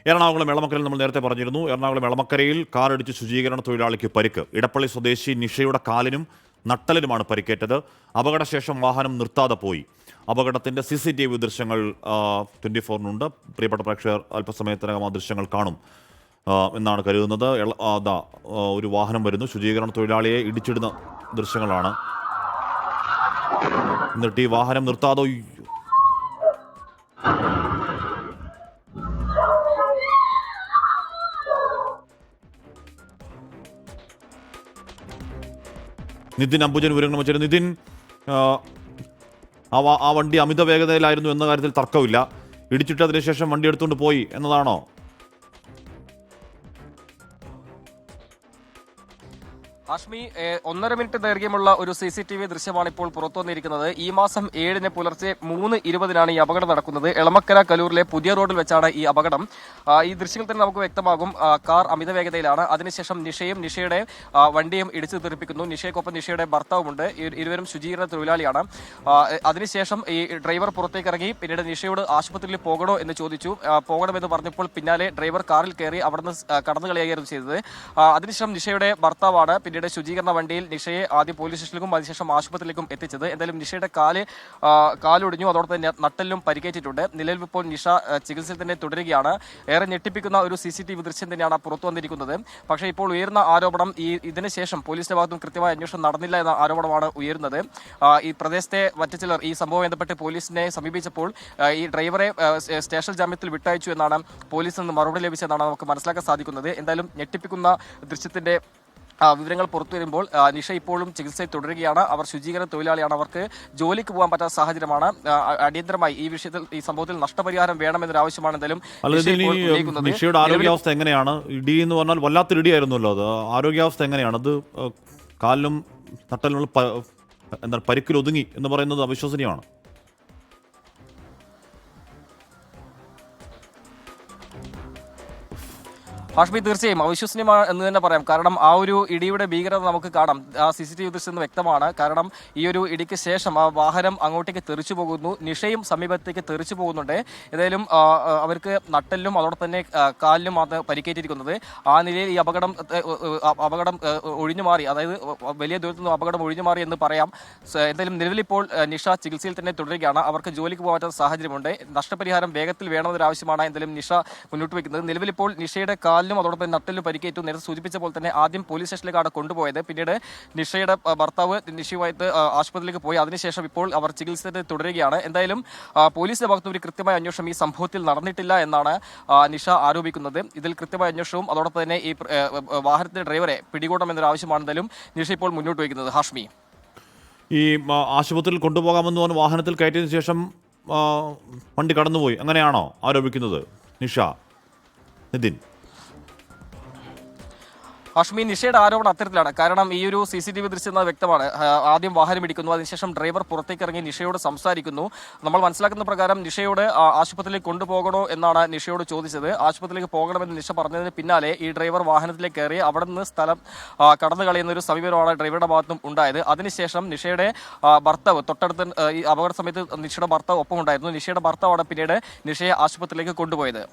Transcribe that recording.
എറണാകുളം എളമക്കരയിൽ നമ്മൾ നേരത്തെ പറഞ്ഞിരുന്നു. എറണാകുളം എളമക്കരയിൽ കാറിടിച്ച് ശുചീകരണ തൊഴിലാളിക്ക് പരിക്ക്. ഇടപ്പള്ളി സ്വദേശി നിഷയുടെ കാലിനും നട്ടലിനുമാണ് പരിക്കേറ്റത്. അപകടശേഷം വാഹനം നിർത്താതെ പോയി. അപകടത്തിന്റെ CCTV ദൃശ്യങ്ങൾ 24-നുണ്ട്. പ്രിയപ്പെട്ട പ്രേക്ഷകർ അല്പസമയത്തിനകം ആ ദൃശ്യങ്ങൾ കാണും എന്നാണ് കരുതുന്നത്. ഒരു വാഹനം വരുന്നു. ശുചീകരണ തൊഴിലാളിയെ ഇടിച്ചിടുന്ന ദൃശ്യങ്ങളാണ്. എന്നിട്ട് ഈ വാഹനം നിർത്താതെ നിതിൻ അംബുജൻ വിവരങ്ങൾ വെച്ചിരുന്നു. നിതിൻ, ആ വണ്ടി അമിത വേഗതയിലായിരുന്നു എന്ന കാര്യത്തിൽ തർക്കമില്ല. ഇടിച്ചിട്ടതിന് ശേഷം വണ്ടി എടുത്തുകൊണ്ട് പോയി എന്നതാണോ? ഹാഷ്മി, 1.5 മിനിറ്റ് ദൈർഘ്യമുള്ള ഒരു CCTV ദൃശ്യമാണ് ഇപ്പോൾ പുറത്തു വന്നിരിക്കുന്നത്. ഈ മാസം 7-ന് പുലർച്ചെ 3:20-നാണ് ഈ അപകടം നടക്കുന്നത്. എളമക്കര കലൂരിലെ പുതിയ റോഡിൽ വെച്ചാണ് ഈ അപകടം. ഈ ദൃശ്യത്തിൽ തന്നെ നമുക്ക് വ്യക്തമാകും കാർ അമിത വേഗതയിലാണ്. അതിനുശേഷം നിഷയുടെ വണ്ടിയും ഇടിച്ചു തെറിപ്പിക്കുന്നു. നിഷയ്ക്കൊപ്പം നിഷയുടെ ഭർത്താവുമുണ്ട്. ഇരുവരും ശുചീകരണ തൊഴിലാളിയാണ്. അതിനുശേഷം ഈ ഡ്രൈവർ പുറത്തേക്ക് ഇറങ്ങി പിന്നീട് നിഷയോട് ആശുപത്രിയിൽ പോകണോ എന്ന് ചോദിച്ചു. പോകണമെന്ന് പറഞ്ഞപ്പോൾ പിന്നാലെ ഡ്രൈവർ കാറിൽ കയറി അവിടുന്ന് കടന്നു കളയുകയായിരുന്നു ചെയ്തത്. അതിനുശേഷം നിഷയുടെ ഭർത്താവാണ് പിന്നീട് ശുചീകരണ വണ്ടിയിൽ നിഷയെ ആദ്യം പോലീസ് സ്റ്റേഷനിലേക്കും അതിനുശേഷം ആശുപത്രിയിലേക്കും എത്തിച്ചത്. എന്തായാലും നിഷയുടെ കാലൊടിഞ്ഞു, അതോടൊപ്പം തന്നെ നട്ടലിലും പരിക്കേറ്റിട്ടുണ്ട്. നിലവിൽ ഇപ്പോൾ നിഷ ചികിത്സയിൽ തന്നെ തുടരുകയാണ്. ഏറെ ഞെട്ടിപ്പിക്കുന്ന ഒരു CCTV ദൃശ്യം തന്നെയാണ് പുറത്തു വന്നിരിക്കുന്നത്. പക്ഷേ ഇപ്പോൾ ഉയർന്ന ആരോപണം ഇതിന് ശേഷം പോലീസിന്റെ ഭാഗത്തും കൃത്യമായ അന്വേഷണം നടന്നില്ല എന്ന ആരോപണമാണ് ഉയരുന്നത്. ഈ പ്രദേശത്തെ മറ്റു ചിലർ ഈ സംഭവം ബന്ധപ്പെട്ട് പോലീസിനെ സമീപിച്ചപ്പോൾ ഈ ഡ്രൈവറെ സ്റ്റേഷൻ ജാമ്യത്തിൽ വിട്ടയച്ചു എന്നാണ് പോലീസിൽ നിന്ന് മറുപടി ലഭിച്ചതെന്നാണ് നമുക്ക് മനസ്സിലാക്കാൻ സാധിക്കുന്നത്. എന്തായാലും ഞെട്ടിപ്പിക്കുന്ന ദൃശ്യത്തിന്റെ വിവരങ്ങൾ പുറത്തു വരുമ്പോൾ നിഷ ഇപ്പോഴും ചികിത്സയിൽ തുടരുകയാണ്. അവർ ശുചീകരണ തൊഴിലാളിയാണ്. അവർക്ക് ജോലിക്ക് പോകാൻ പറ്റാത്ത സാഹചര്യമാണ്. അടിയന്തരമായി ഈ സംഭവത്തിൽ നഷ്ടപരിഹാരം വേണമെന്നൊരു ആവശ്യമാണ് എന്തായാലും നിഷയുടെ ആരോഗ്യാവസ്ഥ എങ്ങനെയാണ്? ഇടി എന്ന് പറഞ്ഞാൽ വല്ലാത്തൊരു ഇടിയായിരുന്നല്ലോ. അത് ആരോഗ്യാവസ്ഥ എങ്ങനെയാണ്? അത് കാലിലും നട്ടലിനുള്ള പരിക്കിൽ ഒതുങ്ങി എന്ന് പറയുന്നത് അവിശ്വസനീയമാണ്. ഹാഷ്മി, തീർച്ചയായും അവിശ്വസനീയമാണ് എന്ന് തന്നെ പറയാം. കാരണം ആ ഒരു ഇടിയുടെ ഭീകരത നമുക്ക് കാണാം. ആ CCTV ദൃശ്യം നിന്ന് വ്യക്തമാണ്. കാരണം ഈ ഒരു ഇടിക്ക് ശേഷം ആ വാഹനം അങ്ങോട്ടേക്ക് തെറിച്ചു പോകുന്നു. നിഷയും സമീപത്തേക്ക് തെറിച്ചു പോകുന്നുണ്ട്. ഏതായാലും അവർക്ക് നട്ടലിലും അതോടൊപ്പം തന്നെ കാലിലും മാത്രം പരിക്കേറ്റിരിക്കുന്നത്. ആ നിലയിൽ ഈ അപകടം ഒഴിഞ്ഞു മാറി, അതായത് വലിയ ദൂരത്തു നിന്ന് അപകടം ഒഴിഞ്ഞു മാറി എന്ന് പറയാം. എന്തായാലും നിലവിലിപ്പോൾ നിഷ ചികിത്സയിൽ തന്നെ തുടരുകയാണ്. അവർക്ക് ജോലിക്ക് പോകാത്ത സാഹചര്യമുണ്ട്. നഷ്ടപരിഹാരം വേഗത്തിൽ വേണമെന്നൊരു ആവശ്യമാണ് എന്തായാലും നിഷ മുന്നോട്ട് വയ്ക്കുന്നത്. നിലവിലിപ്പോൾ നിഷയുടെ അതോടൊപ്പം നട്ടലിലും പരിക്കേറ്റു. നേരത്തെ സൂചിപ്പിച്ച പോലെ തന്നെ ആദ്യം പോലീസ് സ്റ്റേഷനിലേക്കാണ് കൊണ്ടുപോയത്. പിന്നീട് നിഷയുടെ ഭർത്താവ് നിഷയുമായിട്ട് ആശുപത്രിയിലേക്ക് പോയി. അതിനുശേഷം ഇപ്പോൾ അവർ ചികിത്സ തുടരുകയാണ്. എന്തായാലും പോലീസിന്റെ ഭാഗത്ത് ഒരു കൃത്യമായ അന്വേഷണം ഈ സംഭവത്തിൽ നടന്നിട്ടില്ല എന്നാണ് നിഷ ആരോപിക്കുന്നത്. ഇതിൽ കൃത്യമായ അന്വേഷണവും അതോടൊപ്പം തന്നെ ഈ വാഹനത്തിന്റെ ഡ്രൈവറെ പിടികൂടണമെന്നൊരു ആവശ്യമാണ് എന്തായാലും നിഷ ഇപ്പോൾ മുന്നോട്ട് വയ്ക്കുന്നത്. ഹാഷ്മി, ഈ ആശുപത്രിയിൽ കൊണ്ടുപോകാമെന്ന് പറഞ്ഞ് വാഹനത്തിൽ കയറ്റിയതിനു ശേഷം വണ്ടി കടന്നുപോയി, അങ്ങനെയാണോ ആരോപിക്കുന്നത് നിഷ? നിതിൻ, ഹാഷ്മി, നിഷയുടെ ആരോപണം അത്തരത്തിലാണ്. കാരണം ഈ ഒരു CCTV ദൃശ്യം വ്യക്തമാണ്. ആദ്യം വാഹനം ഇടിക്കുന്നു, അതിനുശേഷം ഡ്രൈവർ പുറത്തേക്ക് ഇറങ്ങി നിഷയോട് സംസാരിക്കുന്നു. നമ്മൾ മനസ്സിലാക്കുന്ന പ്രകാരം നിഷയോട് ആശുപത്രിയിലേക്ക് കൊണ്ടുപോകണോ എന്നാണ് നിഷയോട് ചോദിച്ചത്. ആശുപത്രിയിലേക്ക് പോകണമെന്ന് നിഷ പറഞ്ഞതിന് പിന്നാലെ ഈ ഡ്രൈവർ വാഹനത്തിലേക്ക് കയറി അവിടെ നിന്ന് സ്ഥലം കടന്നു കളയുന്ന ഒരു സമീപനമാണ് ഡ്രൈവറുടെ ഭാഗത്തും ഉണ്ടായത്. അതിനുശേഷം നിഷയുടെ ഭർത്താവ് തൊട്ടടുത്ത് ഈ അപകട സമയത്ത് നിഷയുടെ ഭർത്താവ് ഒപ്പം ഉണ്ടായിരുന്നു. നിഷയുടെ ഭർത്താവാണ് പിന്നീട് നിഷയെ ആശുപത്രിയിലേക്ക് കൊണ്ടുപോയത്.